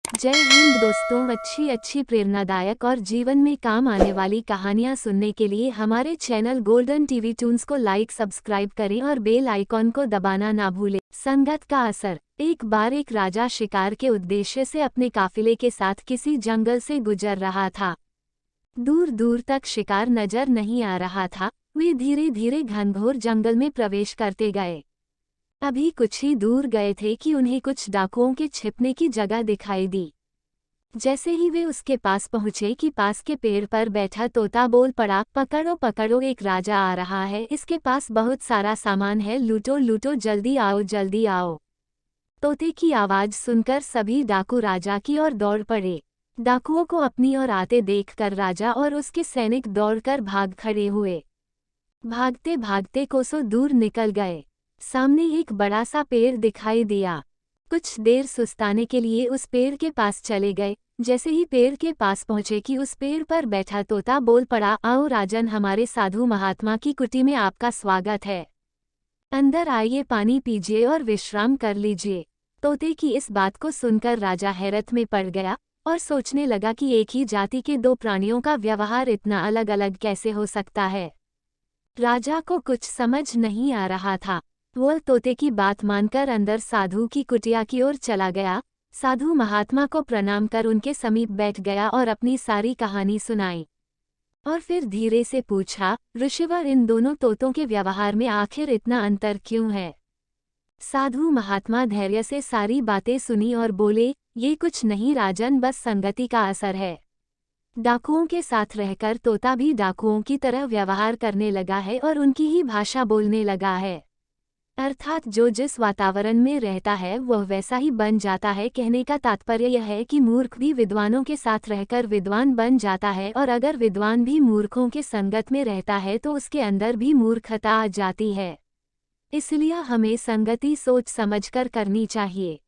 जय हिंद दोस्तों, अच्छी अच्छी प्रेरणादायक और जीवन में काम आने वाली कहानियां सुनने के लिए हमारे चैनल गोल्डन टीवी टून्स को लाइक सब्सक्राइब करें और बेल आइकॉन को दबाना ना भूलें। संगत का असर। एक बार एक राजा शिकार के उद्देश्य से अपने काफिले के साथ किसी जंगल से गुजर रहा था। दूर दूर तक शिकार नजर नहीं आ रहा था। वे धीरे धीरे घनघोर जंगल में प्रवेश करते गए। अभी कुछ ही दूर गए थे कि उन्हें कुछ डाकुओं के छिपने की जगह दिखाई दी। जैसे ही वे उसके पास पहुंचे कि पास के पेड़ पर बैठा तोता बोल पड़ा, पकड़ो पकड़ो, एक राजा आ रहा है, इसके पास बहुत सारा सामान है, लूटो लूटो, जल्दी आओ जल्दी आओ। तोते की आवाज सुनकर सभी डाकू राजा की ओर दौड़ पड़े। डाकुओं को अपनी ओर आते देखकर राजा और उसके सैनिक दौड़कर भाग खड़े हुए। भागते भागते कोसों दूर निकल गए। सामने एक बड़ा सा पेड़ दिखाई दिया। कुछ देर सुस्ताने के लिए उस पेड़ के पास चले गए। जैसे ही पेड़ के पास पहुंचे कि उस पेड़ पर बैठा तोता बोल पड़ा, आओ राजन, हमारे साधु महात्मा की कुटी में आपका स्वागत है। अंदर आइए, पानी पीजिए और विश्राम कर लीजिए। तोते की इस बात को सुनकर राजा हैरत में पड़ गया और सोचने लगा कि एक ही जाति के दो प्राणियों का व्यवहार इतना अलग अलग कैसे हो सकता है। राजा को कुछ समझ नहीं आ रहा था। वह तोते की बात मानकर अंदर साधु की कुटिया की ओर चला गया। साधु महात्मा को प्रणाम कर उनके समीप बैठ गया और अपनी सारी कहानी सुनाई। और फिर धीरे से पूछा, ऋषिवर, इन दोनों तोतों के व्यवहार में आखिर इतना अंतर क्यों है? साधु महात्मा धैर्य से सारी बातें सुनी और बोले, ये कुछ नहीं राजन, बस संगति का असर है। डाकुओं के साथ रहकर तोता भी डाकुओं की तरह व्यवहार करने लगा है और उनकी ही भाषा बोलने लगा है। अर्थात जो जिस वातावरण में रहता है वह वैसा ही बन जाता है। कहने का तात्पर्य यह है कि मूर्ख भी विद्वानों के साथ रहकर विद्वान बन जाता है, और अगर विद्वान भी मूर्खों के संगत में रहता है तो उसके अंदर भी मूर्खता आ जाती है। इसलिए हमें संगति सोच समझकर करनी चाहिए।